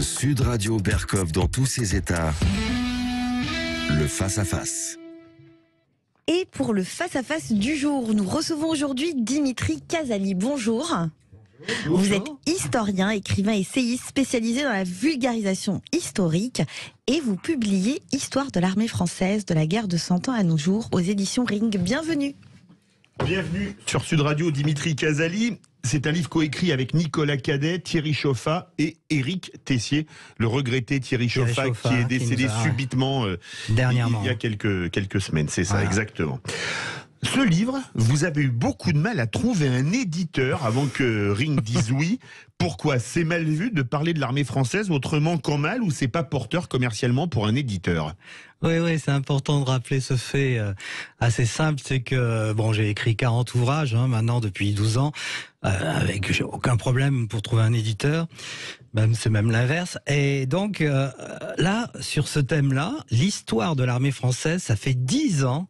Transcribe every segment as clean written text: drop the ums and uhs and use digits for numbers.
Sud Radio Berkov dans tous ses états. Le face-à-face. Et pour le face-à-face du jour, nous recevons aujourd'hui Dimitri Casali. Bonjour. Bonjour. Vous êtes historien, écrivain, essayiste spécialisé dans la vulgarisation historique et vous publiez Histoire de l'armée française de la guerre de 100 ans à nos jours aux éditions Ring. Bienvenue. Bienvenue sur Sud Radio, Dimitri Casali. C'est un livre coécrit avec Nicolas Cadet, Thierry Chauffat et Éric Tessier, le regretté Thierry Chauffat qui est décédé subitement dernièrement. Il y a quelques semaines, c'est ça, voilà. Exactement. Ce livre, vous avez eu beaucoup de mal à trouver un éditeur avant que Ring dise oui. Pourquoi? C'est mal vu de parler de l'armée française autrement qu'en mal, ou c'est pas porteur commercialement pour un éditeur? Oui, c'est important de rappeler ce fait assez simple, c'est que j'ai écrit 40 ouvrages maintenant depuis 12 ans, avec j'ai aucun problème pour trouver un éditeur, c'est même l'inverse. Et donc là, sur ce thème-là, l'histoire de l'armée française, ça fait 10 ans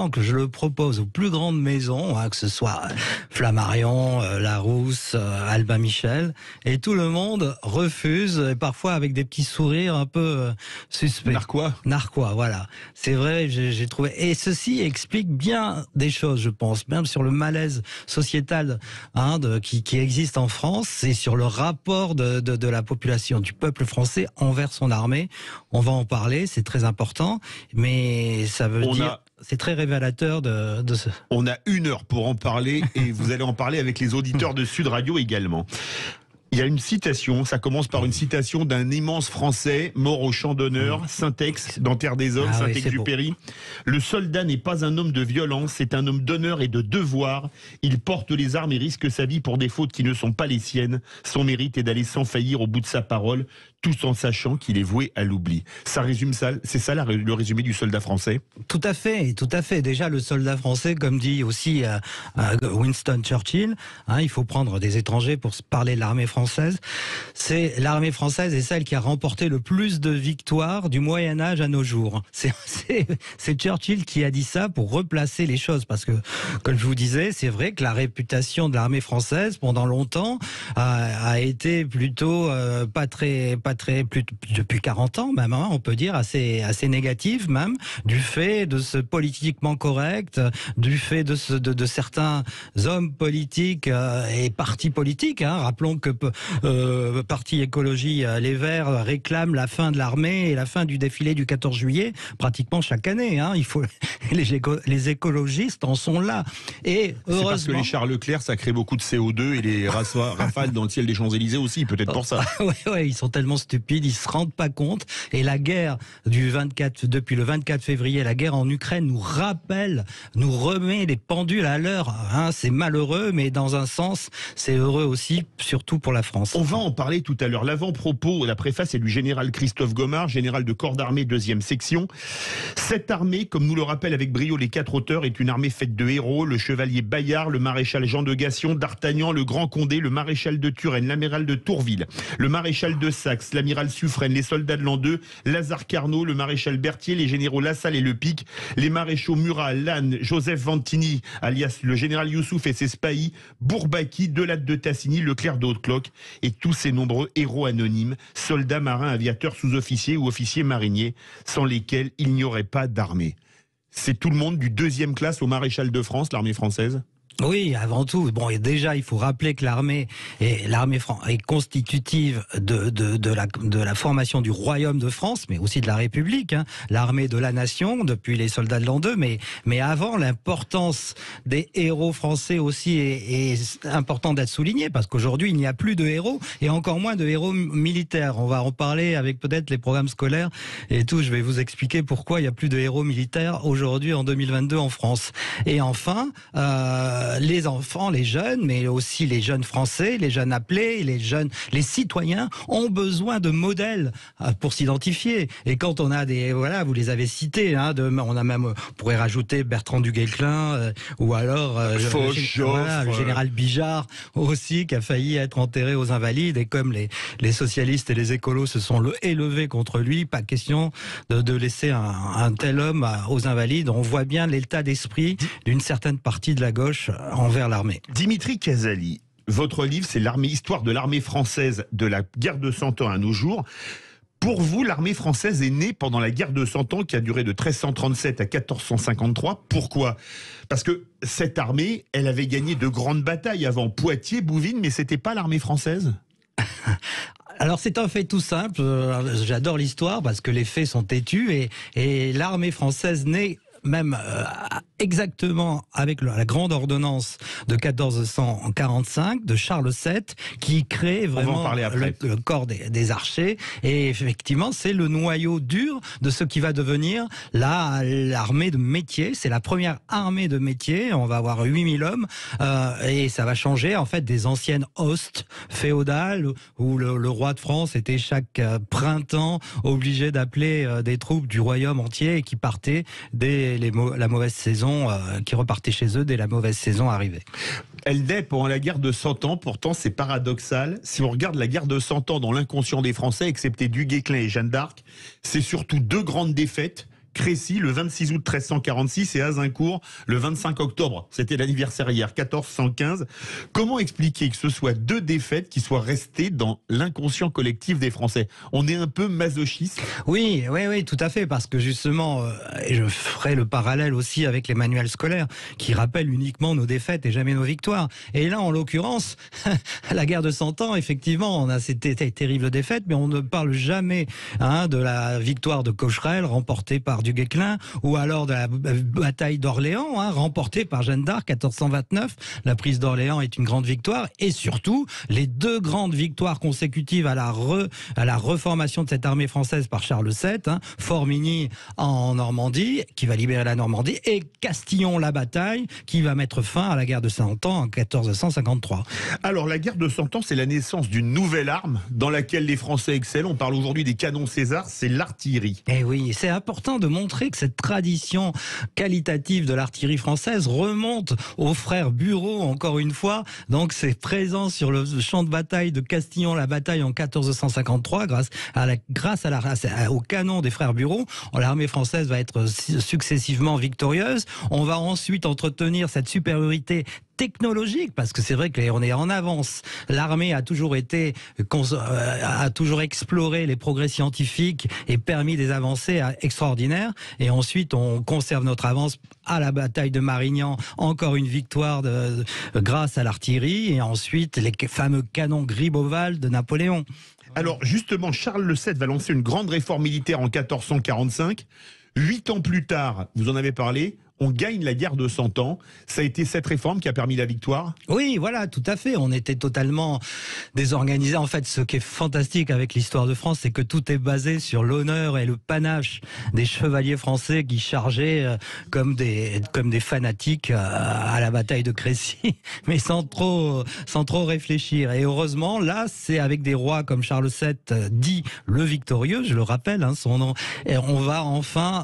que je le propose aux plus grandes maisons, que ce soit Flammarion, Larousse, Albin Michel, et tout le monde refuse, et parfois avec des petits sourires un peu suspects. Narquois, voilà. C'est vrai, j'ai trouvé. Et ceci explique bien des choses, je pense, même sur le malaise sociétal qui existe en France, et sur le rapport de la population, du peuple français envers son armée. On va en parler, c'est très important, mais ça veut dire... C'est très révélateur de ce... On a 1 heure pour en parler et vous allez en parler avec les auditeurs de Sud Radio également. Il y a une citation, ça commence par une citation d'un immense Français mort au champ d'honneur, Saint-Ex, dans Terre des Hommes, Saint-Exupéry. Le soldat n'est pas un homme de violence, c'est un homme d'honneur et de devoir. Il porte les armes et risque sa vie pour des fautes qui ne sont pas les siennes. Son mérite est d'aller sans faillir au bout de sa parole, tout en sachant qu'il est voué à l'oubli. Ça résume ça, c'est ça le résumé du soldat français? Tout à fait. Déjà, le soldat français, comme dit aussi Winston Churchill, il faut prendre des étrangers pour parler de l'armée française. C'est l'armée française est celle qui a remporté le plus de victoires du Moyen-Âge à nos jours. C'est Churchill qui a dit ça pour replacer les choses, parce que, comme je vous disais, c'est vrai que la réputation de l'armée française, pendant longtemps, a été plutôt depuis 40 ans même, on peut dire, assez négative même, du fait de ce politiquement correct, du fait de certains hommes politiques et partis politiques. Rappelons que Parti Écologie Les Verts réclament la fin de l'armée et la fin du défilé du 14 juillet pratiquement chaque année. Il faut les écologistes en sont là. Et heureusement, c'est parce que les chars Leclerc, ça crée beaucoup de CO2 et les rafales dans le ciel des Champs-Élysées aussi, peut-être pour ça. Ouais, ils sont tellement stupides, ils se rendent pas compte. Et la guerre depuis le 24 février, la guerre en Ukraine nous remet les pendules à l'heure. C'est malheureux, mais dans un sens, c'est heureux aussi, surtout pour la France. On va en parler tout à l'heure. L'avant-propos, la préface est du général Christophe Gomard, général de corps d'armée 2e section. Cette armée, comme nous le rappellent avec brio les 4 auteurs, est une armée faite de héros: le chevalier Bayard, le maréchal Jean de Gassion, D'Artagnan, le grand Condé, le maréchal de Turenne, l'amiral de Tourville, le maréchal de Saxe, l'amiral Suffren, les soldats de l'an 2, Lazare Carnot, le maréchal Berthier, les généraux Lassalle et Le Pic, les maréchaux Murat, Lannes, Joseph Vantini, alias le général Youssouf et ses spahis, Bourbaki, Delatte de Tassigny, Leclerc de Haute-Cloque, et tous ces nombreux héros anonymes, soldats, marins, aviateurs, sous-officiers ou officiers mariniers, sans lesquels il n'y aurait pas d'armée. C'est tout le monde du 2e classe au maréchal de France, l'armée française? Oui, avant tout. Et déjà, il faut rappeler que l'armée est constitutive de la formation du Royaume de France, mais aussi de la République. L'armée de la nation depuis les soldats de l'an 2, mais avant, l'importance des héros français aussi est importante d'être soulignée, parce qu'aujourd'hui, il n'y a plus de héros et encore moins de héros militaires. On va en parler avec peut-être les programmes scolaires et tout. Je vais vous expliquer pourquoi il n'y a plus de héros militaires aujourd'hui en 2022 en France. Et enfin, les enfants, les jeunes, mais aussi les jeunes Français, les jeunes appelés, les citoyens ont besoin de modèles pour s'identifier. Et quand on a vous les avez cités, on a même, on pourrait rajouter Bertrand du Guesclin, ou alors le général Bijard aussi, qui a failli être enterré aux Invalides. Et comme les socialistes et les écolos se sont élevés contre lui, pas question de laisser un tel homme aux Invalides. On voit bien l'état d'esprit d'une certaine partie de la gauche envers l'armée. Dimitri Casali, votre livre, c'est Histoire de l'armée française de la guerre de 100 ans à nos jours. Pour vous, l'armée française est née pendant la guerre de 100 ans qui a duré de 1337 à 1453. Pourquoi ? Parce que cette armée, elle avait gagné de grandes batailles avant Poitiers, Bouvines, mais c'était pas l'armée française ? Alors c'est un fait tout simple, j'adore l'histoire parce que les faits sont têtus et l'armée française naît même exactement avec la grande ordonnance de 1445 de Charles VII qui crée vraiment le corps des archers, et effectivement c'est le noyau dur de ce qui va devenir l'armée de métier. C'est la première armée de métier, on va avoir 8000 hommes et ça va changer en fait des anciennes hostes féodales où le roi de France était chaque printemps obligé d'appeler des troupes du royaume entier et qui partaient dès la mauvaise saison, qui repartaient chez eux dès la mauvaise saison arrivée. Elle naît pendant la guerre de 100 ans, pourtant c'est paradoxal. Si on regarde la guerre de 100 ans dans l'inconscient des Français, excepté Du Guesclin et Jeanne d'Arc, c'est surtout deux grandes défaites. Crécy, le 26 août 1346, et Azincourt, le 25 octobre. C'était l'anniversaire hier, 1415. Comment expliquer que ce soit deux défaites qui soient restées dans l'inconscient collectif des Français ? On est un peu masochiste. Oui, tout à fait, parce que justement, et je ferai le parallèle aussi avec les manuels scolaires, qui rappellent uniquement nos défaites et jamais nos victoires. Et là, en l'occurrence, la guerre de 100 ans, effectivement, on a ces terribles défaites, mais on ne parle jamais de la victoire de Cocherel, remportée par Du Guesclin, ou alors de la bataille d'Orléans, remportée par Jeanne d'Arc, 1429. La prise d'Orléans est une grande victoire, et surtout, les deux grandes victoires consécutives à la reformation de cette armée française par Charles VII, Formigny en Normandie, qui va libérer la Normandie, et Castillon-la-Bataille, qui va mettre fin à la guerre de 100 ans en 1453. Alors, la guerre de 100 ans, c'est la naissance d'une nouvelle arme dans laquelle les Français excellent. On parle aujourd'hui des canons César, c'est l'artillerie. Eh oui, c'est important de montrer que cette tradition qualitative de l'artillerie française remonte aux frères Bureau, encore une fois. Donc c'est présent sur le champ de bataille de Castillon-la-Bataille en 1453 grâce au canon des frères Bureau. L'armée française va être successivement victorieuse. On va ensuite entretenir cette supériorité technologique, parce que c'est vrai qu'on est en avance. L'armée a toujours exploré les progrès scientifiques et permis des avancées extraordinaires. Et ensuite, on conserve notre avance à la bataille de Marignan, encore une victoire grâce à l'artillerie, et ensuite les fameux canons Gribeauval de Napoléon. Alors justement, Charles VII va lancer une grande réforme militaire en 1445. 8 ans plus tard, vous en avez parlé, on gagne la guerre de 100 ans. Ça a été cette réforme qui a permis la victoire ? Oui, voilà, tout à fait. On était totalement désorganisés. En fait, ce qui est fantastique avec l'histoire de France, c'est que tout est basé sur l'honneur et le panache des chevaliers français qui chargeaient comme des fanatiques à la bataille de Crécy, mais sans trop réfléchir. Et heureusement, là, c'est avec des rois comme Charles VII, dit le victorieux, je le rappelle, son nom, et on va enfin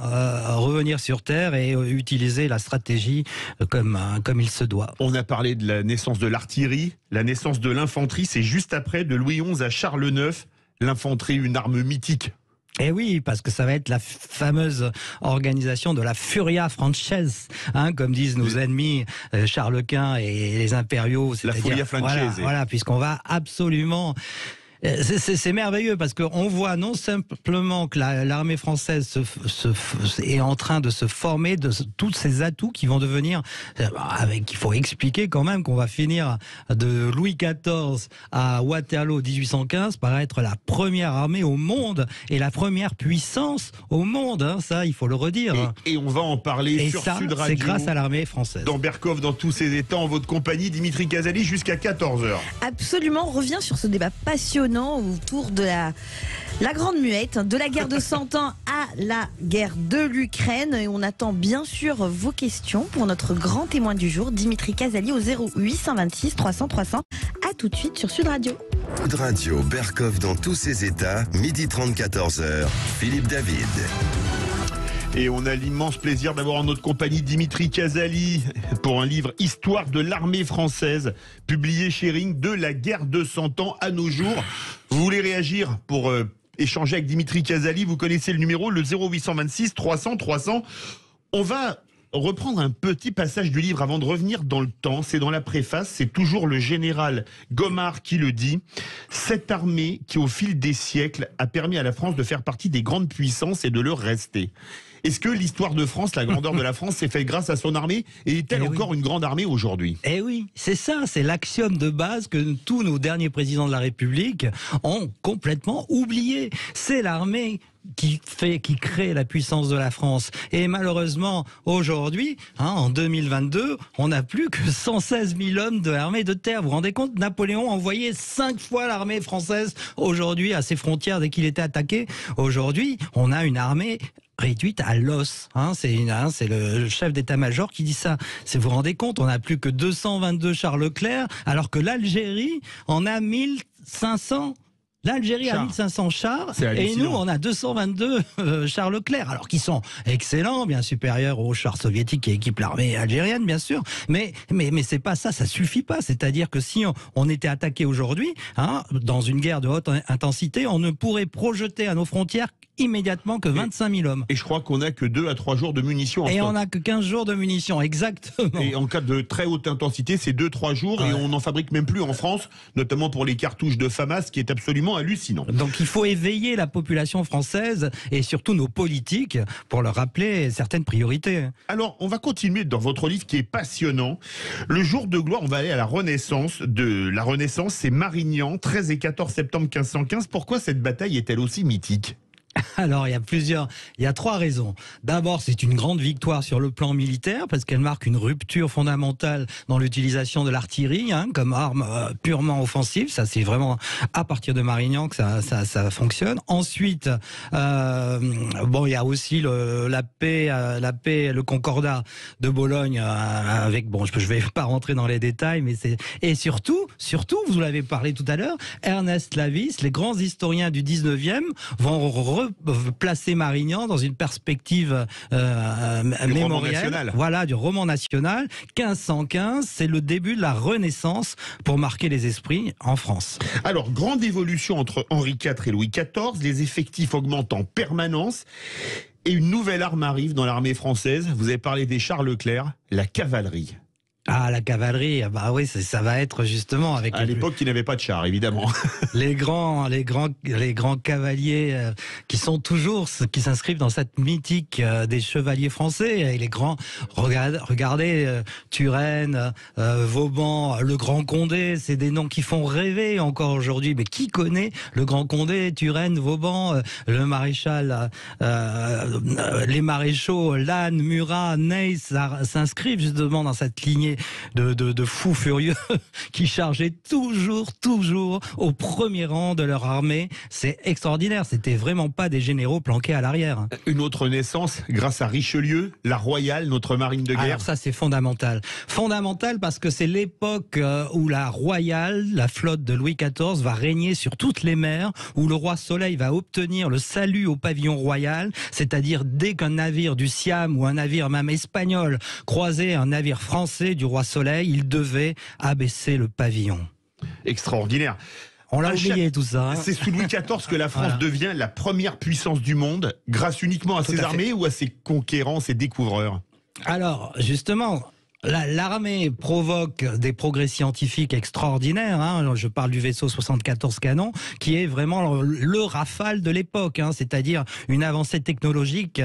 revenir sur terre et utiliser la stratégie comme il se doit. On a parlé de la naissance de l'artillerie, la naissance de l'infanterie, c'est juste après, de Louis XI à Charles IX, l'infanterie, une arme mythique. Eh oui, parce que ça va être la fameuse organisation de la Furia Franchise, comme disent nos ennemis Charles Quint et les impériaux. La Furia Franchise. Voilà, puisqu'on va absolument... C'est merveilleux parce qu'on voit non simplement que l'armée française est en train de se former de tous ces atouts qui vont devenir, il faut expliquer quand même qu'on va finir de Louis XIV à Waterloo 1815 par être la première armée au monde et la première puissance au monde, ça il faut le redire. Et on va en parler sur Sud Radio. C'est grâce à l'armée française. Dans Berkov, dans tous ses états, en votre compagnie, Dimitri Casali, jusqu'à 14h. Absolument, on revient sur ce débat passionnant autour de la Grande Muette, de la guerre de 100 ans à la guerre de l'Ukraine. Et on attend bien sûr vos questions pour notre grand témoin du jour, Dimitri Casali, au 0826 300 300. À tout de suite sur Sud Radio. Sud Radio, Berkov dans tous ses états, 12h30, 14h. Philippe David. Et on a l'immense plaisir d'avoir en notre compagnie Dimitri Casali pour un livre Histoire de l'armée française, publié chez Ring, de la guerre de 100 ans à nos jours. Vous voulez réagir pour échanger avec Dimitri Casali? Vous connaissez le numéro, le 0826 300 300. On va reprendre un petit passage du livre avant de revenir dans le temps. C'est dans la préface, c'est toujours le général Gomard qui le dit. Cette armée qui, au fil des siècles, a permis à la France de faire partie des grandes puissances et de le rester. Est-ce que l'histoire de France, la grandeur de la France, s'est faite grâce à son armée et est-elle encore une grande armée aujourd'hui? Eh oui, c'est ça, c'est l'axiome de base que tous nos derniers présidents de la République ont complètement oublié. C'est l'armée qui crée la puissance de la France. Et malheureusement, aujourd'hui, en 2022, on n'a plus que 116 000 hommes de l'armée de terre. Vous vous rendez compte, Napoléon a envoyé 5 fois l'armée française aujourd'hui à ses frontières dès qu'il était attaqué. Aujourd'hui, on a une armée réduite à l'os. C'est le chef d'état-major qui dit ça. Vous vous rendez compte, on n'a plus que 222 chars Leclerc, alors que l'Algérie en a 1500. L'Algérie a 1500 chars et nous on a 222 chars Leclerc, alors qu'ils sont excellents, bien supérieurs aux chars soviétiques qui équipent l'armée algérienne bien sûr, mais c'est pas ça, ça suffit pas. C'est-à-dire que si on était attaqué aujourd'hui, dans une guerre de haute intensité, on ne pourrait projeter à nos frontières immédiatement que 25 000 hommes. Et je crois qu'on n'a que 2 à 3 jours de munitions. Et on n'a que 15 jours de munitions, exactement. Et en cas de très haute intensité, c'est 2-3 jours et on n'en fabrique même plus en France, notamment pour les cartouches de FAMAS, qui est absolument hallucinant. Donc il faut éveiller la population française et surtout nos politiques pour leur rappeler certaines priorités. Alors, on va continuer dans votre livre qui est passionnant. Le jour de gloire, on va aller à la Renaissance. La Renaissance, c'est Marignan, 13 et 14 septembre 1515. Pourquoi cette bataille est-elle aussi mythique ? Alors, il y a 3 raisons. D'abord, c'est une grande victoire sur le plan militaire parce qu'elle marque une rupture fondamentale dans l'utilisation de l'artillerie comme arme purement offensive. Ça, c'est vraiment à partir de Marignan que ça fonctionne. Ensuite, il y a aussi la paix, le concordat de Bologne avec, je vais pas rentrer dans les détails, mais et surtout, vous l'avez parlé tout à l'heure, Ernest Lavis, les grands historiens du 19e vont placer Marignan dans une perspective mémorielle, du roman national. 1515, c'est le début de la Renaissance pour marquer les esprits en France. Alors, grande évolution entre Henri IV et Louis XIV, les effectifs augmentent en permanence et une nouvelle arme arrive dans l'armée française. Vous avez parlé des chars Leclerc, la cavalerie. Ah, la cavalerie, oui, ça va être justement avec... À l'époque, qui n'avait pas de char, évidemment. les grands cavaliers qui s'inscrivent dans cette mythique des chevaliers français. Et les grands, regardez, Turenne, Vauban, le Grand Condé, c'est des noms qui font rêver encore aujourd'hui. Mais qui connaît le Grand Condé, Turenne, Vauban, le maréchal, les maréchaux, Lannes, Murat, Ney s'inscrivent justement dans cette lignée de fous furieux qui chargeaient toujours au premier rang de leur armée. C'est extraordinaire, c'était vraiment pas des généraux planqués à l'arrière. Une autre naissance grâce à Richelieu, la Royale, notre marine de guerre. Alors ça, c'est fondamental parce que c'est l'époque où la Royale, la flotte de Louis XIV, va régner sur toutes les mers, où le roi Soleil va obtenir le salut au pavillon royal, c'est-à-dire dès qu'un navire du Siam ou un navire même espagnol croisait un navire français du roi Soleil, il devait abaisser le pavillon. Extraordinaire. On l'a oublié tout ça. C'est sous Louis XIV que la France devient la première puissance du monde, grâce uniquement à ses armées ou à ses conquérants, ses découvreurs? Alors, justement... L'armée provoque des progrès scientifiques extraordinaires. Je parle du vaisseau 74 canons, qui est vraiment le Rafale de l'époque. C'est-à-dire une avancée technologique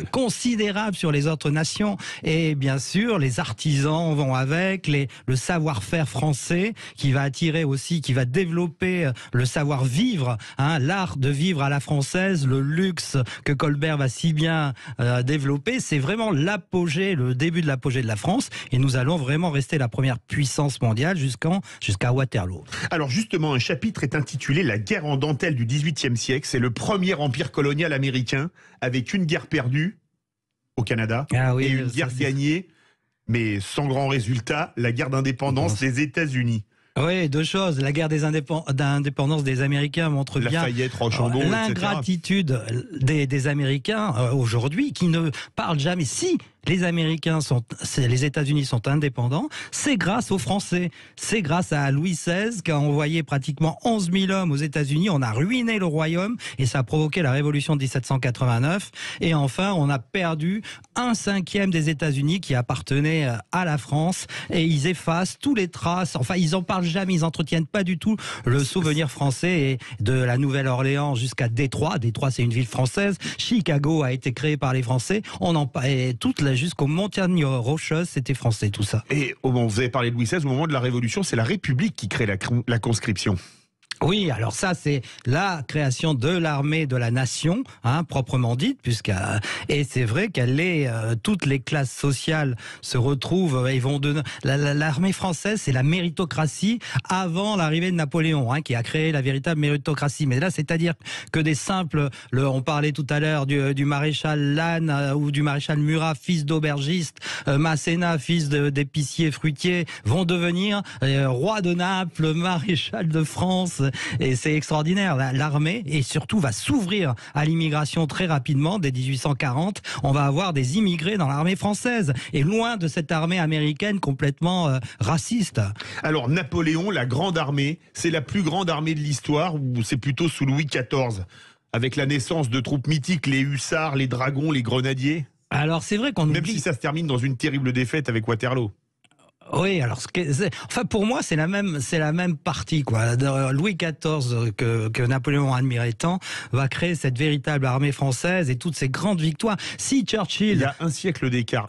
considérable sur les autres nations. Et bien sûr, les artisans vont avec, le savoir-faire français qui va attirer aussi, qui va développer le savoir-vivre, l'art de vivre à la française, le luxe que Colbert va si bien développer. C'est vraiment l'apogée, le début de l'apogée de la France, et nous allons vraiment rester la première puissance mondiale jusqu'à Waterloo. Alors justement, un chapitre est intitulé « La guerre en dentelle du XVIIIe siècle ». C'est le premier empire colonial américain, avec une guerre perdue au Canada et une guerre gagnée, mais sans grand résultat, la guerre d'indépendance des États-Unis. Oui, 2 choses. La guerre d'indépendance des Américains montre bien l'ingratitude des Américains aujourd'hui, qui ne parlent jamais. Si les les États-Unis sont indépendants, c'est grâce aux Français. C'est grâce à Louis XVI qui a envoyé pratiquement 11 000 hommes aux États-Unis. On a ruiné le royaume et ça a provoqué la révolution de 1789. Et enfin, on a perdu 1/5 des États-Unis qui appartenaient à la France et ils effacent tous les traces. Enfin, ils en parlent jamais, ils entretiennent pas du tout le souvenir français et de la Nouvelle-Orléans jusqu'à Détroit. Détroit, c'est une ville française. Chicago a été créé par les Français. Et toute là jusqu'aux montagnes rocheuses, c'était français tout ça. Et au moment, vous avez parlé de Louis XVI, au moment de la Révolution, c'est la République qui crée la conscription. Oui, alors ça c'est la création de l'armée de la nation, proprement dite, et c'est vrai qu'elle est toutes les classes sociales se retrouvent et vont de l'armée française, c'est la méritocratie avant l'arrivée de Napoléon, qui a créé la véritable méritocratie. Mais là, c'est-à-dire que des simples, on parlait tout à l'heure du maréchal Lannes ou du maréchal Murat, fils d'aubergiste, Masséna, fils d'épicier fruitier, vont devenir roi de Naples, maréchal de France. Et c'est extraordinaire. L'armée, et surtout, va s'ouvrir à l'immigration très rapidement. Dès 1840, on va avoir des immigrés dans l'armée française. Et loin de cette armée américaine complètement raciste. Alors, Napoléon, la grande armée, c'est la plus grande armée de l'histoire ou c'est plutôt sous Louis XIV? Avec la naissance de troupes mythiques, les hussards, les dragons, les grenadiers? Alors, c'est vrai qu'on oublie... Même si ça se termine dans une terrible défaite avec Waterloo. Oui, alors pour moi c'est la même partie quoi. Louis XIV que Napoléon admirait tant va créer cette véritable armée française et toutes ces grandes victoires. Si Churchill, il y a un siècle d'écart,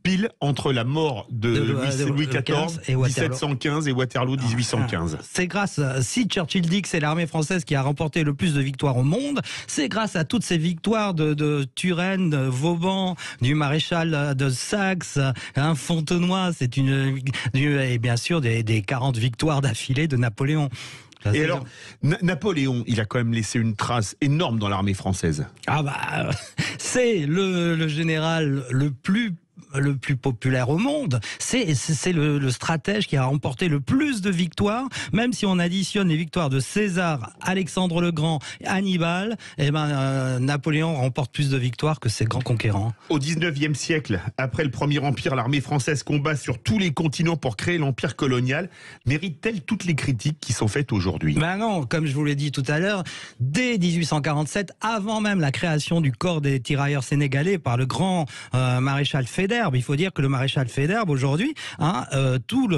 pile entre la mort de Louis XIV et 1715 et Waterloo 1815. C'est si Churchill dit que c'est l'armée française qui a remporté le plus de victoires au monde, c'est grâce à toutes ces victoires de Turenne, de Vauban, du maréchal de Saxe, Fontenoy, et bien sûr des 40 victoires d'affilée de Napoléon. Et alors, Napoléon, il a quand même laissé une trace énorme dans l'armée française. C'est le général le plus populaire au monde. C'est le stratège qui a remporté le plus de victoires. Même si on additionne les victoires de César, Alexandre le Grand, Hannibal, Napoléon remporte plus de victoires que ses grands conquérants. Au 19e siècle, après le Premier Empire, l'armée française combat sur tous les continents pour créer l'empire colonial. Mérite-t-elle toutes les critiques qui sont faites aujourd'hui? Non, comme je vous l'ai dit tout à l'heure, dès 1847, avant même la création du corps des tirailleurs sénégalais par le grand maréchal Faidherbe, il faut dire que le maréchal Faidherbe aujourd'hui, tout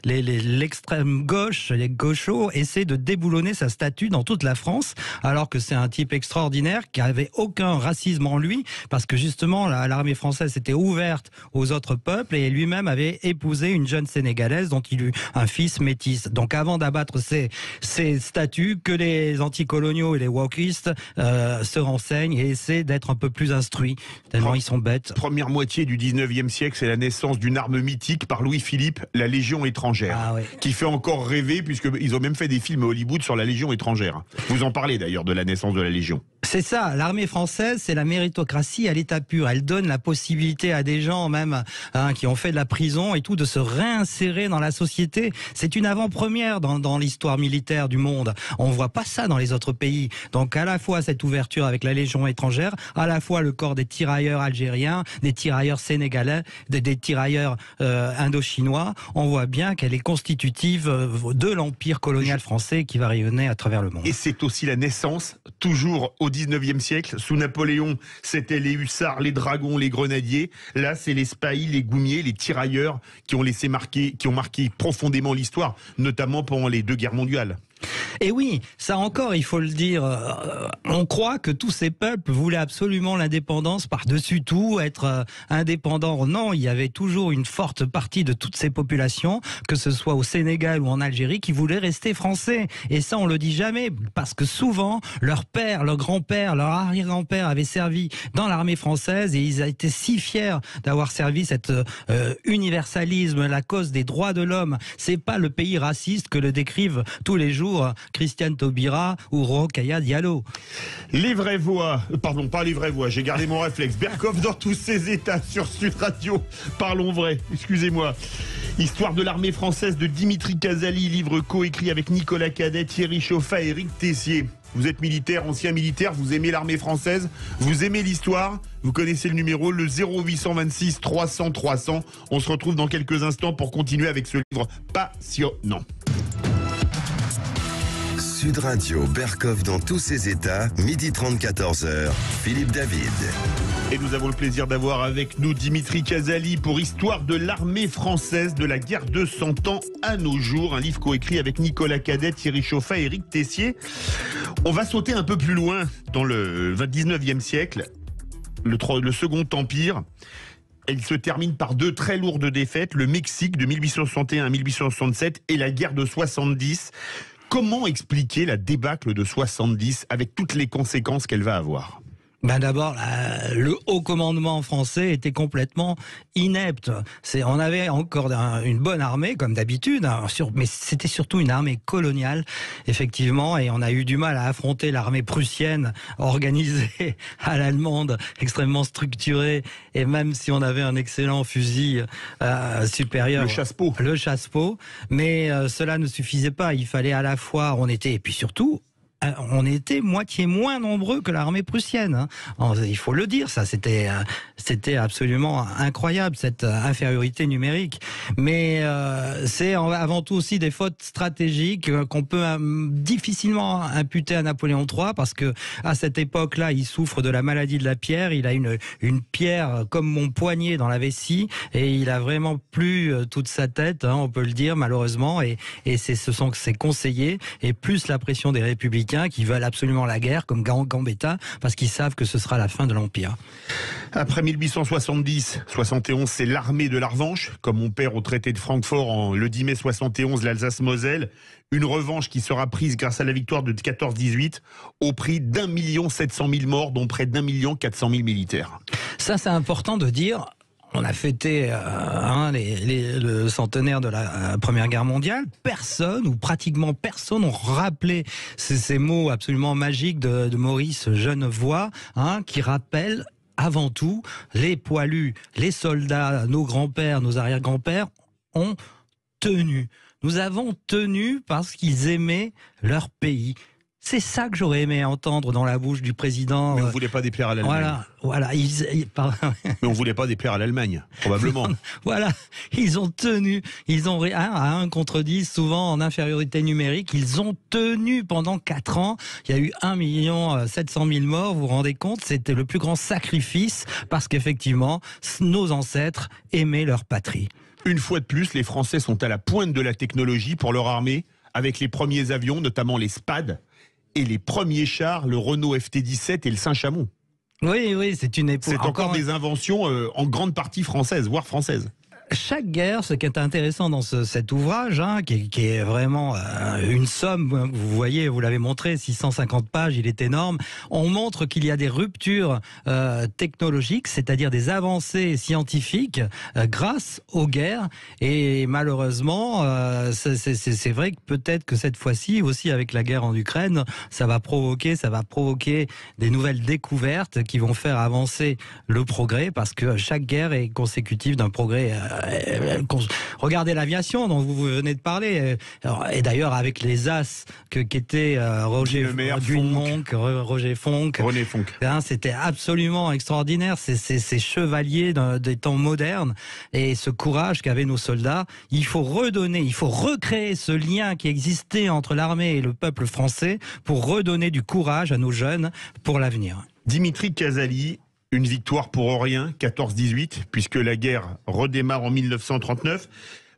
l'extrême gauche, les gauchos essaient de déboulonner sa statue dans toute la France, alors que c'est un type extraordinaire qui avait aucun racisme en lui, parce que justement l'armée française était ouverte aux autres peuples et lui-même avait épousé une jeune sénégalaise dont il eut un fils métis. Donc avant d'abattre ces statues, que les anticoloniaux et les wokistes se renseignent et essaient d'être un peu plus instruits, tellement ils sont bêtes. Première moitié du 19e siècle, c'est la naissance d'une arme mythique par Louis-Philippe, la Légion étrangère, qui fait encore rêver, puisqu'ils ont même fait des films à Hollywood sur la Légion étrangère. Vous en parlez d'ailleurs de la naissance de la Légion. C'est ça, l'armée française, c'est la méritocratie à l'état pur. Elle donne la possibilité à des gens même qui ont fait de la prison et tout de se réinsérer dans la société. C'est une avant-première dans l'histoire militaire du monde. On voit pas ça dans les autres pays. Donc à la fois cette ouverture avec la Légion étrangère, à la fois le corps des tirailleurs algériens, des tirailleurs sénégalais, des tirailleurs indo-chinois, on voit bien qu'elle est constitutive de l'empire colonial français qui va rayonner à travers le monde. Et c'est aussi la naissance, toujours au 19e siècle, sous Napoléon, c'était les hussards, les dragons, les grenadiers. Là, c'est les spahis, les goumiers, les tirailleurs qui ont marqué profondément l'histoire, notamment pendant les 2 guerres mondiales. Et oui, ça encore, il faut le dire, on croit que tous ces peuples voulaient absolument l'indépendance par-dessus tout, être indépendants. Non, il y avait toujours une forte partie de toutes ces populations, que ce soit au Sénégal ou en Algérie, qui voulaient rester français. Et ça, on le dit jamais, parce que souvent, leur père, leur grand-père, leur arrière-grand-père avaient servi dans l'armée française et ils étaient si fiers d'avoir servi cet universalisme, la cause des droits de l'homme. C'est pas le pays raciste que le décrivent tous les jours Christiane Taubira ou Rokhaya Diallo. Les vraies voix, pardon, pas les vraies voix, j'ai gardé mon réflexe. Berkoff dans tous ses états sur Sud Radio. Parlons vrai, excusez-moi. Histoire de l'armée française de Dimitri Casali, livre coécrit avec Nicolas Cadet, Thierry Chauffat et Éric Tessier. vous êtes militaire, ancien militaire, vous aimez l'armée française, vous aimez l'histoire, vous connaissez le numéro, le 0826 300 300. On se retrouve dans quelques instants pour continuer avec ce livre passionnant. Sud Radio, Berkov dans tous ses états, 12h30, 14h, Philippe David. Et nous avons le plaisir d'avoir avec nous Dimitri Casali pour Histoire de l'armée française de la guerre de 100 ans à nos jours. Un livre coécrit avec Nicolas Cadet, Thierry Chauffat et Éric Tessier. On va sauter un peu plus loin dans le 19e siècle, le Second Empire. Il se termine par deux très lourdes défaites, le Mexique de 1861 à 1867 et la guerre de 70. Comment expliquer la débâcle de 70 avec toutes les conséquences qu'elle va avoir ? D'abord, le haut commandement français était complètement inepte. On avait encore une bonne armée, comme d'habitude, mais c'était surtout une armée coloniale, effectivement, et on a eu du mal à affronter l'armée prussienne, organisée à l'allemande, extrêmement structurée, et même si on avait un excellent fusil supérieur... Le chassepot. Mais cela ne suffisait pas, il fallait à la fois... et puis surtout... on était moitié moins nombreux que l'armée prussienne. Il faut le dire, ça, c'était absolument incroyable, cette infériorité numérique. Mais c'est avant tout aussi des fautes stratégiques qu'on peut difficilement imputer à Napoléon III, parce que à cette époque-là, il souffre de la maladie de la pierre. Il a une pierre comme mon poignet dans la vessie, et il a vraiment plus toute sa tête, on peut le dire, malheureusement. Et ce sont ses conseillers, et plus la pression des républicains, qui veulent absolument la guerre, comme Gambetta, parce qu'ils savent que ce sera la fin de l'Empire. Après 1870-71, c'est l'armée de la revanche, comme on perd au traité de Francfort le 10 mai 71 l'Alsace-Moselle. Une revanche qui sera prise grâce à la victoire de 14-18 au prix d'1 700 000 morts, dont près d'1 400 000 militaires. Ça, c'est important de dire. On a fêté le centenaire de la Première Guerre mondiale. Personne, ou pratiquement personne, n'ont rappelé ces mots absolument magiques de Maurice Genevoix, qui rappellent avant tout les poilus, les soldats, nos grands-pères, nos arrière-grands-pères ont tenu. Nous avons tenu parce qu'ils aimaient leur pays. C'est ça que j'aurais aimé entendre dans la bouche du président. Mais on ne voulait pas déplaire à l'Allemagne. Voilà. Mais on ne voulait pas déplaire à l'Allemagne, probablement. Voilà, ils ont tenu. Ils ont, à 1 contre 10, souvent en infériorité numérique, ils ont tenu pendant 4 ans. Il y a eu 1 700 000 morts, vous vous rendez compte? C'était le plus grand sacrifice, parce qu'effectivement, nos ancêtres aimaient leur patrie. Une fois de plus, les Français sont à la pointe de la technologie pour leur armée, avec les premiers avions, notamment les SPAD, et les premiers chars, le Renault FT-17 et le Saint-Chamond. Oui, c'est une époque. C'est encore des inventions en grande partie françaises, voire françaises. Chaque guerre, ce qui est intéressant dans cet ouvrage, qui est vraiment une somme, vous voyez, vous l'avez montré, 650 pages, il est énorme, on montre qu'il y a des ruptures technologiques, c'est-à-dire des avancées scientifiques grâce aux guerres, et malheureusement, c'est vrai que peut-être que cette fois-ci, aussi avec la guerre en Ukraine, ça va provoquer des nouvelles découvertes qui vont faire avancer le progrès, parce que chaque guerre est consécutive d'un progrès. Regardez l'aviation dont vous venez de parler, et d'ailleurs avec les as qu'étaient Roger Fonck, René Fonck. C'était absolument extraordinaire, ces chevaliers des temps modernes, et ce courage qu'avaient nos soldats. Il faut recréer ce lien qui existait entre l'armée et le peuple français pour redonner du courage à nos jeunes pour l'avenir. Dimitri Casali, une victoire pour rien, 14-18, puisque la guerre redémarre en 1939.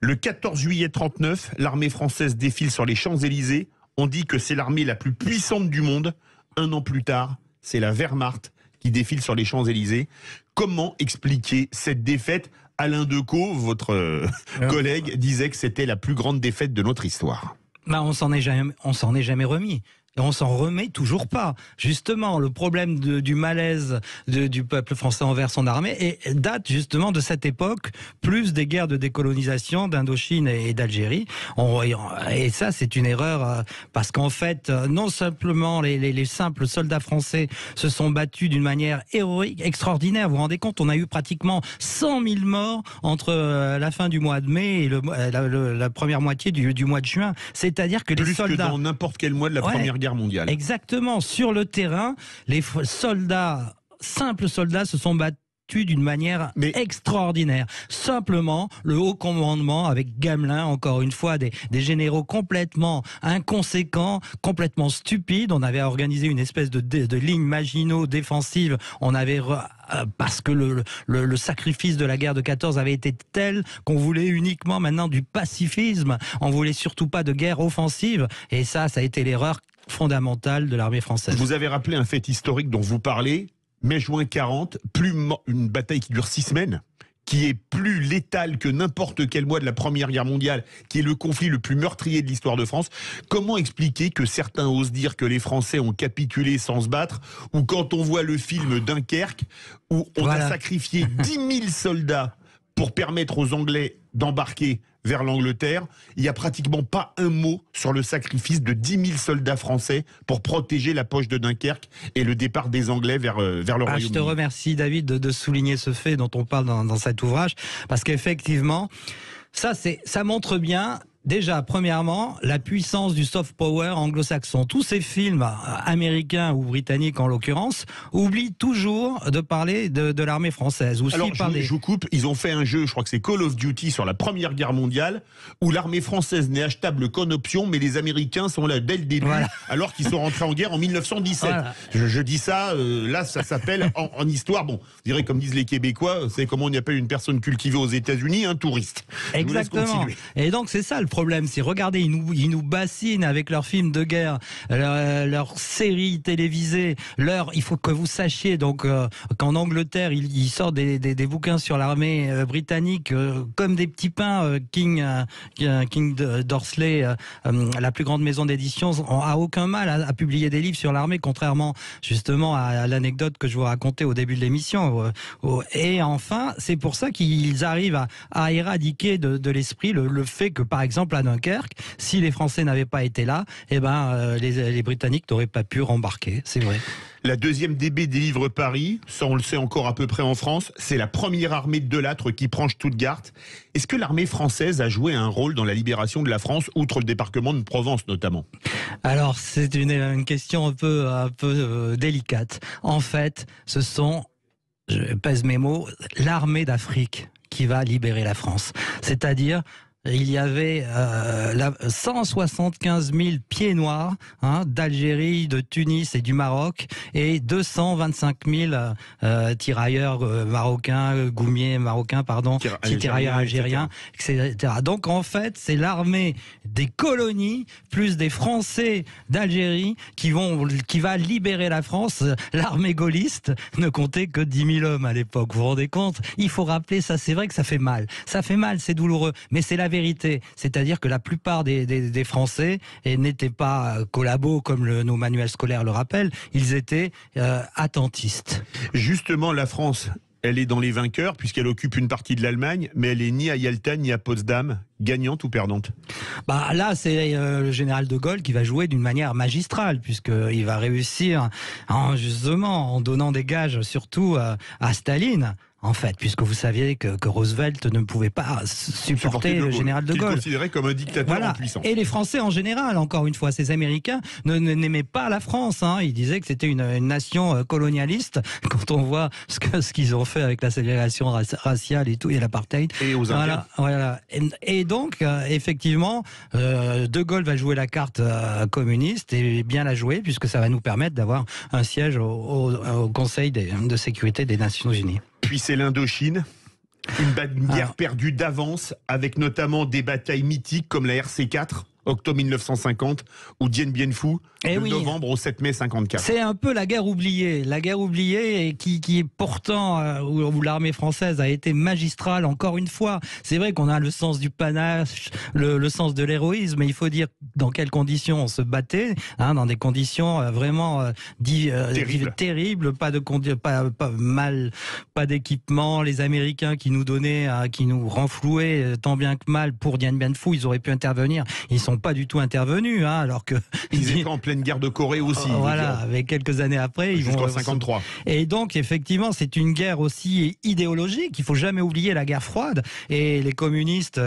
Le 14 juillet 39, l'armée française défile sur les Champs-Élysées. On dit que c'est l'armée la plus puissante du monde. 1 an plus tard, c'est la Wehrmacht qui défile sur les Champs-Élysées. Comment expliquer cette défaite ? Alain Decaux, votre collègue, disait que c'était la plus grande défaite de notre histoire. On s'en est jamais remis. Et on s'en remet toujours pas. Justement, le problème du malaise du peuple français envers son armée date justement de cette époque, plus des guerres de décolonisation d'Indochine et d'Algérie. Et ça, c'est une erreur, parce qu'en fait, non simplement les simples soldats français se sont battus d'une manière héroïque, extraordinaire. Vous vous rendez compte, on a eu pratiquement 100 000 morts entre la fin du mois de mai et la première moitié du mois de juin. C'est-à-dire que les soldats... Plus que dans n'importe quel mois de la Première Guerre Guerre mondiale. Exactement. Sur le terrain, les simples soldats se sont battus d'une manière extraordinaire. Simplement, le haut commandement, avec Gamelin, encore une fois, des généraux complètement inconséquents, complètement stupides. On avait organisé une espèce de ligne Maginot défensive. On avait parce que le sacrifice de la guerre de 14 avait été tel qu'on voulait uniquement maintenant du pacifisme. On voulait surtout pas de guerre offensive. Et ça a été l'erreur fondamentale de l'armée française. Vous avez rappelé un fait historique dont vous parlez. Mai-juin 40, une bataille qui dure 6 semaines, qui est plus létale que n'importe quel mois de la Première Guerre mondiale, qui est le conflit le plus meurtrier de l'histoire de France. Comment expliquer que certains osent dire que les Français ont capitulé sans se battre, ou quand on voit le film Dunkerque, où on a sacrifié 10 000 soldats pour permettre aux Anglais d'embarquer vers l'Angleterre, il n'y a pratiquement pas un mot sur le sacrifice de 10 000 soldats français pour protéger la poche de Dunkerque et le départ des Anglais vers le Royaume-Uni. Je te remercie, David, de souligner ce fait dont on parle dans cet ouvrage, parce qu'effectivement, ça montre bien... Déjà, premièrement, la puissance du soft power anglo-saxon. Tous ces films américains ou britanniques, en l'occurrence, oublient toujours de parler de l'armée française. Alors, je vous coupe, ils ont fait un jeu, je crois que c'est Call of Duty sur la Première Guerre mondiale, où l'armée française n'est achetable qu'en option, mais les Américains sont là dès le début, alors qu'ils sont rentrés en guerre en 1917. Voilà. Je dis ça, là, ça s'appelle en histoire, bon, je dirais comme disent les Québécois, c'est comment on appelle une personne cultivée aux États-Unis, un touriste. Exactement. Et donc, c'est ça le problème, c'est regardez, ils nous bassinent avec leurs films de guerre, leurs séries télévisées, il faut que vous sachiez donc qu'en Angleterre ils sortent des bouquins sur l'armée britannique comme des petits pains. King Dorsley, la plus grande maison d'édition, a aucun mal à publier des livres sur l'armée, contrairement justement à l'anecdote que je vous racontais au début de l'émission. Et enfin, c'est pour ça qu'ils arrivent à éradiquer de l'esprit le fait que, par exemple, à Dunkerque, si les Français n'avaient pas été là, les Britanniques n'auraient pas pu rembarquer, c'est vrai. La deuxième DB délivre Paris, ça on le sait encore à peu près en France, c'est la première armée de Delattre qui prend Stuttgart. Est-ce que l'armée française a joué un rôle dans la libération de la France, outre le débarquement de Provence notamment? Alors c'est une question un peu délicate. En fait, ce sont, je pèse mes mots, l'armée d'Afrique qui va libérer la France. C'est-à-dire... Il y avait 175 000 pieds noirs d'Algérie, de Tunis et du Maroc, et 225 000 tirailleurs marocains, goumiers marocains, tirailleurs algériens, etc. Donc en fait, c'est l'armée des colonies plus des Français d'Algérie qui va libérer la France. L'armée gaulliste ne comptait que 10 000 hommes à l'époque. Vous vous rendez compte? Il faut rappeler ça. C'est vrai que ça fait mal. Ça fait mal, c'est douloureux, mais c'est la vérité, c'est-à-dire que la plupart des Français n'étaient pas collabos comme nos manuels scolaires le rappellent, ils étaient attentistes. Justement, la France, elle est dans les vainqueurs puisqu'elle occupe une partie de l'Allemagne, mais elle est ni à Yalta ni à Potsdam, gagnante ou perdante? Là, c'est le général de Gaulle qui va jouer d'une manière magistrale, puisqu'il va réussir justement en donnant des gages surtout à Staline. En fait, puisque vous saviez que Roosevelt ne pouvait pas supporter le général de Gaulle. Il considéré comme un dictateur en puissance. Et les Français en général, encore une fois, ces Américains n'aimaient pas la France. Ils disaient que c'était une nation colonialiste. Quand on voit ce qu'ils ont fait avec la ségrégation raciale et tout, et l'apartheid. Et aux Indiens. Voilà. Et donc, effectivement, de Gaulle va jouer la carte communiste et bien la jouer, puisque ça va nous permettre d'avoir un siège au Conseil de sécurité des Nations Unies. Puis c'est l'Indochine, une guerre perdue d'avance, avec notamment des batailles mythiques comme la RC4, octobre 1950, ou Dien Bien Phu, de novembre au 7 mai 54. C'est un peu la guerre oubliée et qui est pourtant, où l'armée française a été magistrale, encore une fois. C'est vrai qu'on a le sens du panache, le sens de l'héroïsme, mais il faut dire dans quelles conditions on se battait, dans des conditions vraiment terribles, pas d'équipement, les Américains qui nous donnaient, qui nous renflouaient tant bien que mal pour Dien Bien Phu, ils auraient pu intervenir, ils sont sont pas du tout intervenus, hein, alors que ils étaient en pleine guerre de Corée aussi. Voilà, avec quelques années après, ils vont jusqu'en 53. Et donc effectivement, c'est une guerre aussi idéologique. Il faut jamais oublier la guerre froide et les communistes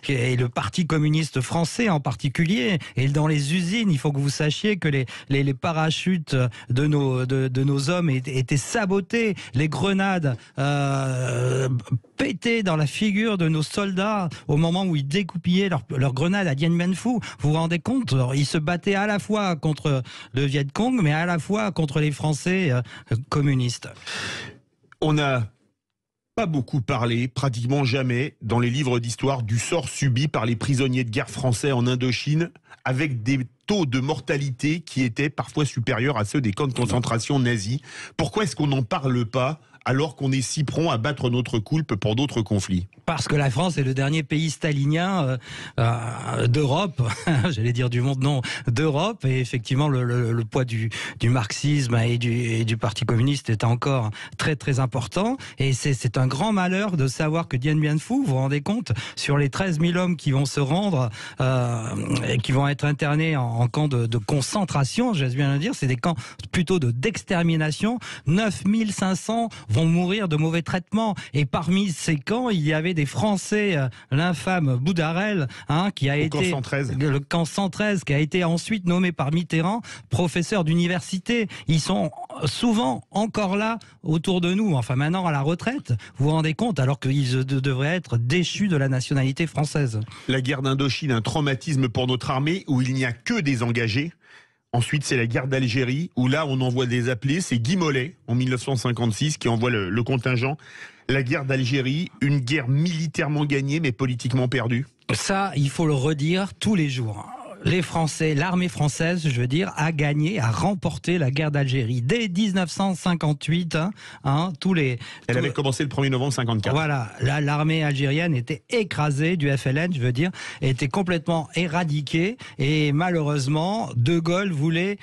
et le Parti communiste français en particulier. Et dans les usines, il faut que vous sachiez que les parachutes de nos hommes étaient sabotés, les grenades pétaient dans la figure de nos soldats au moment où ils découpillaient leurs grenades à Dien Bien Phu. Vous vous rendez compte? Ils se battaient à la fois contre le Viet Cong, mais à la fois contre les Français communistes. On n'a pas beaucoup parlé, pratiquement jamais, dans les livres d'histoire, du sort subi par les prisonniers de guerre français en Indochine, avec des taux de mortalité qui étaient parfois supérieurs à ceux des camps de concentration nazis. Pourquoi est-ce qu'on n'en parle pas alors qu'on est si prompt à battre notre coulpe pour d'autres conflits? Parce que la France est le dernier pays stalinien d'Europe, j'allais dire du monde, non, d'Europe, et effectivement le poids du marxisme et du Parti communiste est encore très très important, et c'est un grand malheur de savoir que Dien Bien Phu, vous vous rendez compte, sur les 13 000 hommes qui vont se rendre et qui vont être internés en camp de concentration, j'ose bien le dire, c'est des camps plutôt d'extermination, 9 500 vont mourir de mauvais traitements, et parmi ces camps, il y avait des Français, l'infâme Boudarel, qui a été le camp 113, qui a été ensuite nommé par Mitterrand professeur d'université. Ils sont souvent encore là autour de nous, enfin maintenant à la retraite. Vous vous rendez compte, alors qu'ils devraient être déchus de la nationalité française. La guerre d'Indochine, un traumatisme pour notre armée où il n'y a que des engagés. Ensuite, c'est la guerre d'Algérie, où là, on envoie des appelés. C'est Guy Mollet, en 1956, qui envoie le contingent. La guerre d'Algérie, une guerre militairement gagnée, mais politiquement perdue. Ça, il faut le redire tous les jours. Les Français, l'armée française, je veux dire, a gagné, a remporté la guerre d'Algérie. Dès 1958, Elle avait commencé le 1er novembre 54. Voilà, l'armée algérienne était écrasée du FLN, je veux dire, était complètement éradiquée, et malheureusement, De Gaulle voulait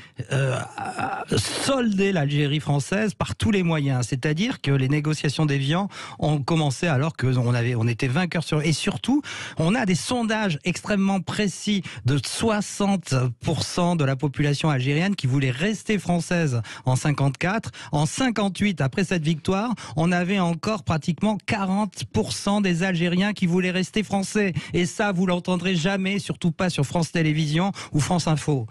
solder l'Algérie française par tous les moyens. C'est-à-dire que les négociations d'Évian ont commencé alors qu'on était vainqueurs et surtout, on a des sondages extrêmement précis de 60% de la population algérienne qui voulait rester française en 54. En 58, après cette victoire, on avait encore pratiquement 40% des Algériens qui voulaient rester français. Et ça, vous l'entendrez jamais, surtout pas sur France Télévisions ou France Info.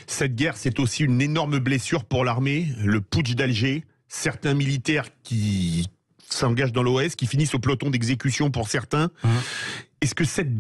Cette guerre, c'est aussi une énorme blessure pour l'armée, le putsch d'Alger. Certains militaires qui s'engagent dans l'OS, qui finissent au peloton d'exécution pour certains. Est-ce que cette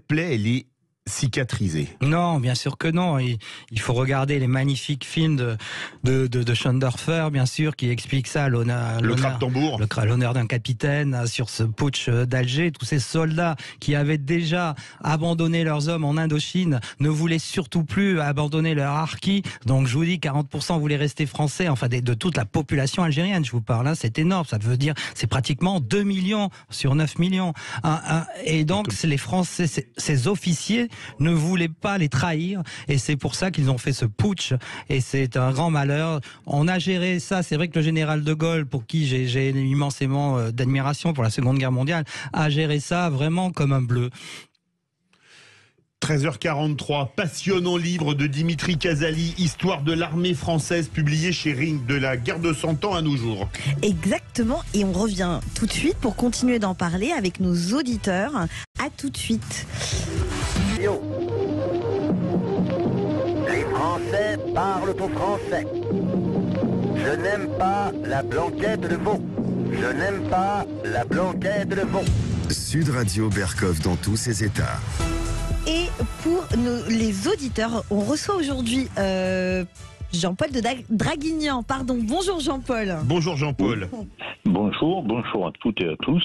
plaie, elle est cicatrisé? Non, bien sûr que non. Il faut regarder les magnifiques films de Schoendorfer, bien sûr, qui expliquent ça, l'honneur d'un capitaine sur ce putsch d'Alger. Tous ces soldats qui avaient déjà abandonné leurs hommes en Indochine ne voulaient surtout plus abandonner leur harki. Donc je vous dis, 40% voulaient rester français, enfin de toute la population algérienne, je vous parle, c'est énorme. Ça veut dire, c'est pratiquement 2 millions sur 9 millions. Et donc, les Français, ces officiers ne voulaient pas les trahir, et c'est pour ça qu'ils ont fait ce putsch, et c'est un grand malheur. On a géré ça, c'est vrai que le général de Gaulle, pour qui j'ai immensément d'admiration pour la Seconde Guerre mondiale, a géré ça vraiment comme un bleu. 13h43, passionnant livre de Dimitri Casali, Histoire de l'armée française, publié chez Ring, de la guerre de 100 ans à nos jours. Exactement, et on revient tout de suite pour continuer d'en parler avec nos auditeurs. À tout de suite. Les Français parlent au français. Je n'aime pas la blanquette de veau. Je n'aime pas la blanquette de veau. Sud Radio Berkov dans tous ses états. Et pour les auditeurs, on reçoit aujourd'hui Jean-Paul de Draguignan. Pardon, bonjour Jean-Paul. Bonjour Jean-Paul. Bonjour à toutes et à tous.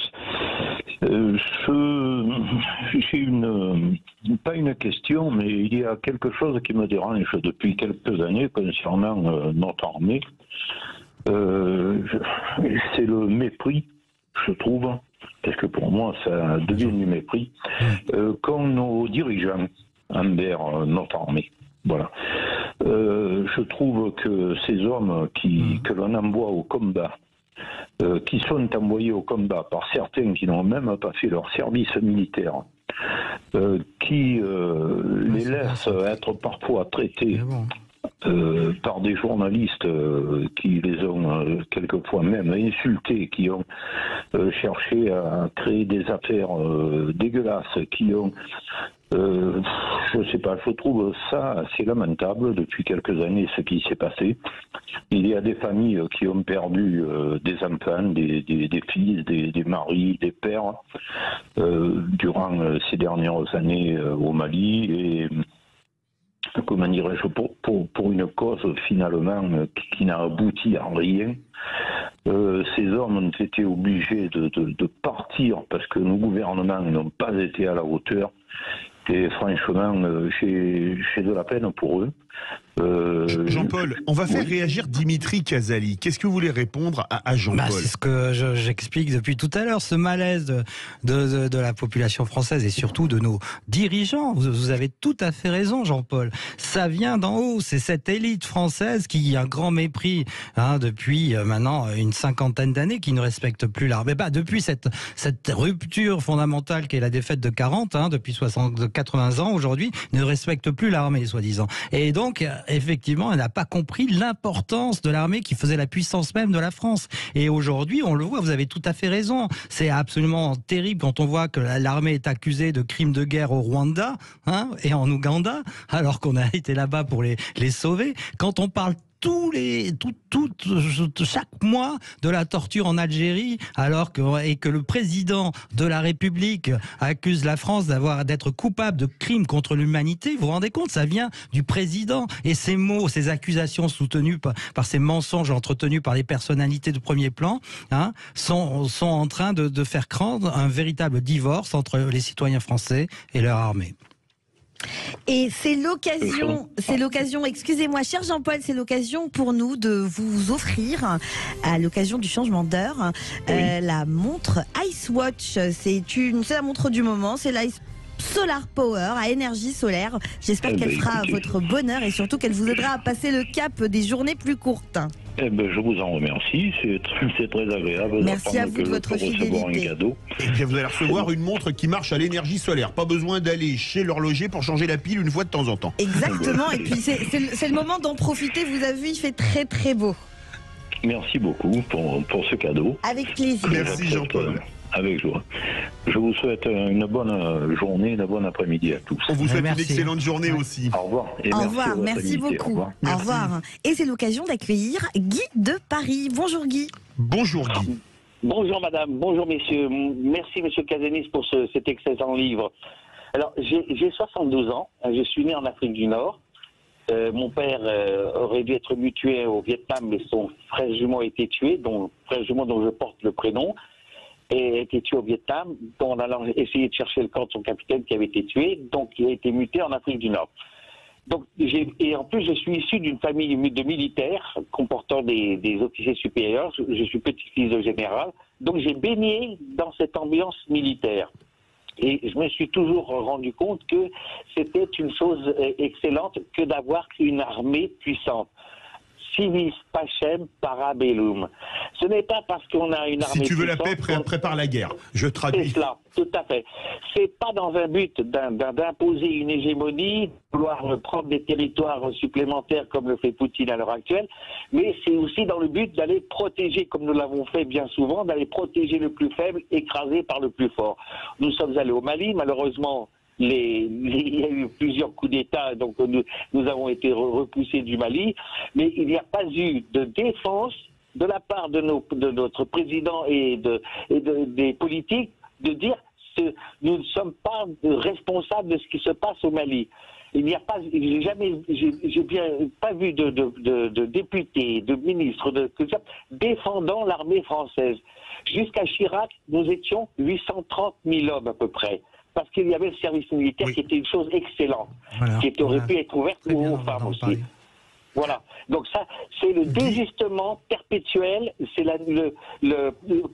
J'ai pas une question, mais il y a quelque chose qui me dérange depuis quelques années concernant notre armée. C'est le mépris, je trouve, parce que pour moi ça devient du mépris, qu'ont nos dirigeants envers notre armée. Voilà. Je trouve que ces hommes que l'on envoie au combat qui sont envoyés au combat par certains qui n'ont même pas fait leur service militaire, qui les laissent être parfois traités par des journalistes qui les ont quelquefois même insultés, qui ont cherché à créer des affaires dégueulasses, qui ont... je sais pas, je trouve ça assez lamentable depuis quelques années ce qui s'est passé. Il y a des familles qui ont perdu des enfants, des fils, des maris, des pères durant ces dernières années au Mali, et comment dirais-je, pour une cause finalement qui n'a abouti à rien. Ces hommes ont été obligés de partir parce que nos gouvernements n'ont pas été à la hauteur. Et franchement, j'ai de la peine pour eux. Jean-Paul, on va faire réagir Dimitri Casali. Qu'est-ce que vous voulez répondre à Jean-Paul? C'est ce que j'explique depuis tout à l'heure, ce malaise de la population française et surtout de nos dirigeants. Vous avez tout à fait raison, Jean-Paul. Ça vient d'en haut, c'est cette élite française qui a un grand mépris depuis maintenant une cinquantaine d'années, qui ne respecte plus l'armée. Depuis cette rupture fondamentale qu'est la défaite de 40, depuis 80 ans aujourd'hui, ne respecte plus l'armée, soi-disant. Et donc, effectivement, elle n'a pas compris l'importance de l'armée qui faisait la puissance même de la France. Et aujourd'hui, on le voit, vous avez tout à fait raison. C'est absolument terrible quand on voit que l'armée est accusée de crimes de guerre au Rwanda et en Ouganda, alors qu'on a été là-bas pour les sauver. Quand on parle chaque mois de la torture en Algérie, et que le président de la République accuse la France d'être coupable de crimes contre l'humanité, vous vous rendez compte, ça vient du président. Et ces mots, ces accusations soutenues par ces mensonges entretenus par les personnalités de premier plan, sont en train de faire craindre un véritable divorce entre les citoyens français et leur armée. Et c'est l'occasion, excusez-moi, cher Jean-Paul, c'est l'occasion pour nous de vous offrir, à l'occasion du changement d'heure, la montre Ice Watch. C'est la montre du moment, c'est l'Ice Solar Power à énergie solaire. J'espère qu'elle fera votre bonheur et surtout qu'elle vous aidera à passer le cap des journées plus courtes. Je vous en remercie, c'est très agréable. Merci à vous de votre fidélité. Et bien vous allez recevoir une montre qui marche à l'énergie solaire. Pas besoin d'aller chez l'horloger pour changer la pile une fois de temps en temps. Exactement, et puis c'est le moment d'en profiter. Vous avez vu, il fait très très beau. Merci beaucoup pour ce cadeau. Avec plaisir. Merci Jean-Paul. Avec joie. Je vous souhaite une bonne journée, une bonne après-midi à tous. On vous souhaite une excellente journée aussi. Au revoir. Et au revoir, merci beaucoup. Au revoir. Et c'est l'occasion d'accueillir Guy de Paris. Bonjour Guy. Bonjour Guy. Bonjour madame, bonjour messieurs. Merci monsieur Casanis pour cet excellent livre. Alors j'ai 72 ans, je suis né en Afrique du Nord. Mon père aurait dû être mutué au Vietnam, mais son frère jumeau a été tué, frère jumeau dont je porte le prénom, et a été tué au Vietnam, en allant essayer de chercher le corps de son capitaine qui avait été tué, donc il a été muté en Afrique du Nord. Donc, et en plus, je suis issu d'une famille de militaires comportant des officiers supérieurs. Je suis petit-fils de général, donc j'ai baigné dans cette ambiance militaire. Et je me suis toujours rendu compte que c'était une chose excellente que d'avoir une armée puissante. Civis pacem para bellum. Ce n'est pas parce qu'on a une armée puissante... Si tu veux la paix, prépare la guerre. Je traduis. C'est cela, tout à fait. C'est pas dans un but d'imposer une hégémonie, de vouloir prendre des territoires supplémentaires comme le fait Poutine à l'heure actuelle, mais c'est aussi dans le but d'aller protéger, comme nous l'avons fait bien souvent, d'aller protéger le plus faible, écrasé par le plus fort. Nous sommes allés au Mali, malheureusement... il y a eu plusieurs coups d'État, donc nous avons été repoussés du Mali, mais il n'y a pas eu de défense de la part de notre président et des politiques de dire que nous ne sommes pas responsables de ce qui se passe au Mali. Il n'y a pas, j'ai bien pas vu de députés, de ministres, défendant l'armée française. Jusqu'à Chirac, nous étions 830 000 hommes à peu près. Parce qu'il y avait le service militaire qui était une chose excellente, qui aurait pu être ouverte aux femmes aussi. Voilà. Donc ça, c'est le désistement perpétuel, c'est le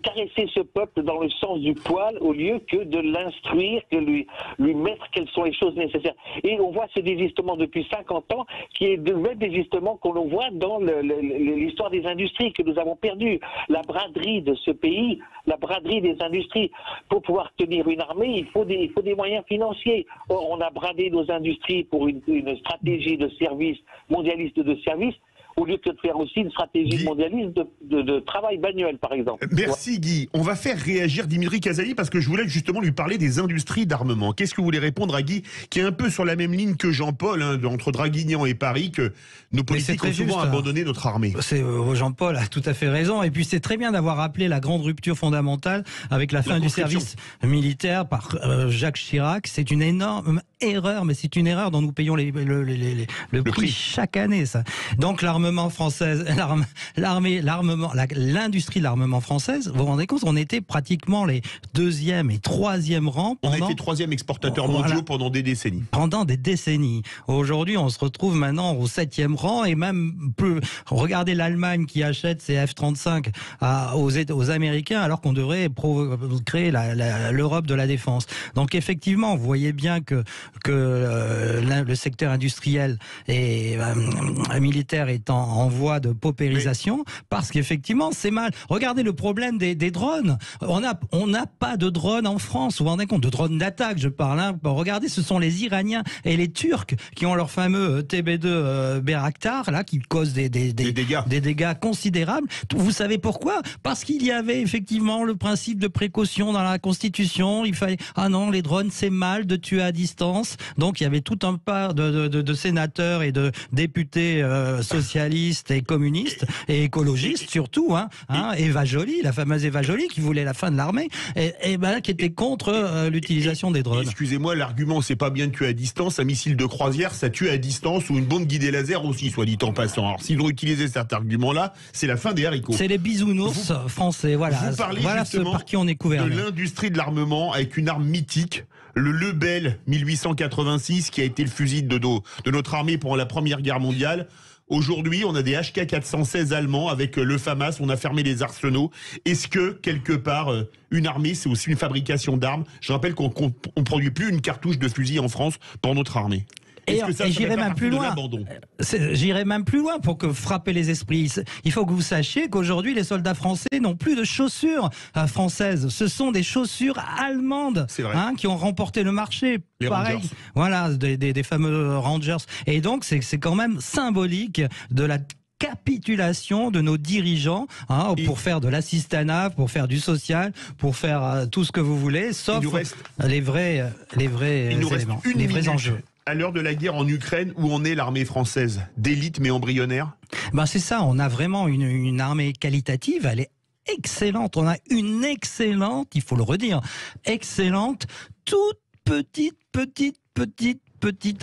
caresser ce peuple dans le sens du poil au lieu que de l'instruire, que lui mettre quelles sont les choses nécessaires. Et on voit ce désistement depuis 50 ans, qui est le même désistement qu'on le voit dans l'histoire des industries que nous avons perdues. La braderie de ce pays, la braderie des industries. Pour pouvoir tenir une armée, il faut des moyens financiers. Or, on a bradé nos industries pour une stratégie de service, mondialiste de service, au lieu que de faire aussi une stratégie mondialiste de travail manuel, par exemple. Merci Guy. On va faire réagir Dimitri Casali parce que je voulais justement lui parler des industries d'armement. Qu'est-ce que vous voulez répondre à Guy, qui est un peu sur la même ligne que Jean-Paul, entre Draguignan et Paris, que nos politiques ont souvent abandonné notre armée. Jean-Paul a tout à fait raison. Et puis c'est très bien d'avoir rappelé la grande rupture fondamentale avec la fin du service militaire par Jacques Chirac. C'est une énorme erreur, mais c'est une erreur dont nous payons le prix chaque année. Ça. Donc l'armement français, l'industrie de l'armement française, vous vous rendez compte, on était pratiquement les 2e et 3e rangs. On a été 3e exportateur mondiaux pendant des décennies. Pendant des décennies. Aujourd'hui, on se retrouve maintenant au 7e rang et même plus. Regardez l'Allemagne qui achète ses F-35 aux Américains alors qu'on devrait créer l'Europe de la défense. Donc effectivement, vous voyez bien que le secteur industriel et militaire est en voie de paupérisation parce qu'effectivement c'est mal. Regardez le problème des drones. On n'a pas de drones en France. Vous vous rendez compte, de drones d'attaque, je parle. Hein. Regardez, ce sont les Iraniens et les Turcs qui ont leur fameux TB2 Bayraktar là, qui causent des dégâts considérables. Vous savez pourquoi? Parce qu'il y avait effectivement le principe de précaution dans la Constitution. Il fallait non, les drones c'est mal de tuer à distance. Donc il y avait tout un tas de sénateurs et de députés socialistes et communistes et écologistes surtout, Eva Joly, la fameuse Eva Joly qui voulait la fin de l'armée et qui était contre l'utilisation des drones. Excusez-moi, l'argument c'est pas bien de tuer à distance, un missile de croisière ça tue à distance ou une bombe guidée laser aussi, soit dit en passant. Alors s'ils ont utilisé cet argument-là, c'est la fin des haricots. C'est les bisounours français, voilà. Vous parlez ce par qui on est couvert. De l'industrie de l'armement avec une arme mythique, le Lebel 1886 qui a été le fusil de notre armée pendant la Première Guerre mondiale. Aujourd'hui, on a des HK416 allemands avec le FAMAS, on a fermé les arsenaux. Est-ce que, quelque part, une armée, c'est aussi une fabrication d'armes? Je rappelle qu'on ne produit plus une cartouche de fusil en France pour notre armée. Et j'irai même plus loin. J'irai même plus loin pour frapper les esprits. Il faut que vous sachiez qu'aujourd'hui, les soldats français n'ont plus de chaussures françaises. Ce sont des chaussures allemandes qui ont remporté le marché. Les Pareil, Rangers. Voilà, des fameux Rangers. Et donc, c'est quand même symbolique de la capitulation de nos dirigeants pour faire de l'assistanat, pour faire du social, pour faire tout ce que vous voulez, sauf les vrais éléments, les vrais enjeux. À l'heure de la guerre en Ukraine, où en est l'armée française? D'élite mais embryonnaire? C'est ça, on a vraiment une armée qualitative, elle est excellente. On a une excellente, il faut le redire, excellente, toute petite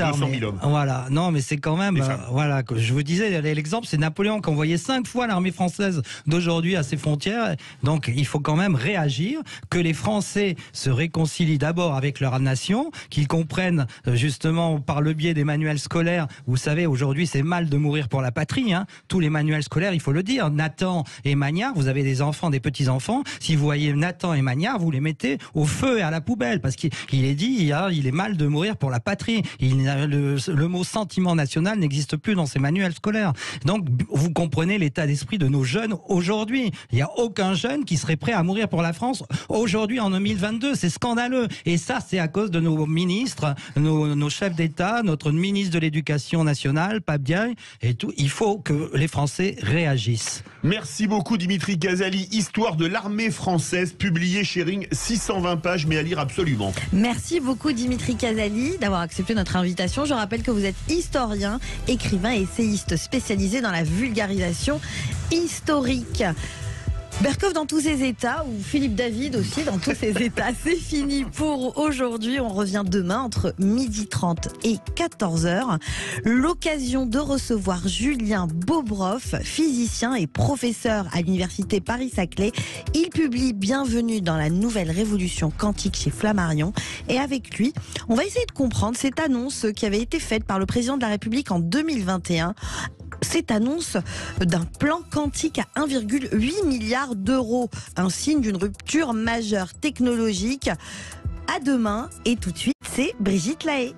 armée. 200 000 hommes. Voilà. Non, mais c'est quand même, voilà, que je vous disais, l'exemple, c'est Napoléon qui envoyait 5 fois l'armée française d'aujourd'hui à ses frontières. Donc, il faut quand même réagir, que les Français se réconcilient d'abord avec leur nation, qu'ils comprennent, justement, par le biais des manuels scolaires. Vous savez, aujourd'hui, c'est mal de mourir pour la patrie, Tous les manuels scolaires, il faut le dire. Nathan et Magnard, vous avez des enfants, des petits-enfants. Si vous voyez Nathan et Magnard, vous les mettez au feu et à la poubelle, parce qu'il est dit, il est mal de mourir pour la patrie. Le mot sentiment national n'existe plus dans ces manuels scolaires. Donc, vous comprenez l'état d'esprit de nos jeunes aujourd'hui. Il n'y a aucun jeune qui serait prêt à mourir pour la France aujourd'hui en 2022. C'est scandaleux. Et ça, c'est à cause de nos ministres, nos chefs d'État, notre ministre de l'Éducation nationale, Pape Diaye, et tout. Il faut que les Français réagissent. Merci beaucoup Dimitri Casali. Histoire de l'armée française, publiée chez Ring, 620 pages, mais à lire absolument. Merci beaucoup Dimitri Casali d'avoir accepté notre invitation. Je rappelle que vous êtes historien, écrivain et essayiste spécialisé dans la vulgarisation historique. Berkoff dans tous ses états, ou Philippe David aussi dans tous ses états. C'est fini pour aujourd'hui. On revient demain entre 12h30 et 14h. L'occasion de recevoir Julien Bobroff, physicien et professeur à l'université Paris-Saclay. Il publie Bienvenue dans la nouvelle révolution quantique chez Flammarion. Et avec lui, on va essayer de comprendre cette annonce qui avait été faite par le président de la République en 2021. cette annonce d'un plan quantique à 1,8 milliard d'euros. Un signe d'une rupture majeure technologique. À demain et tout de suite, c'est Brigitte Lahaie.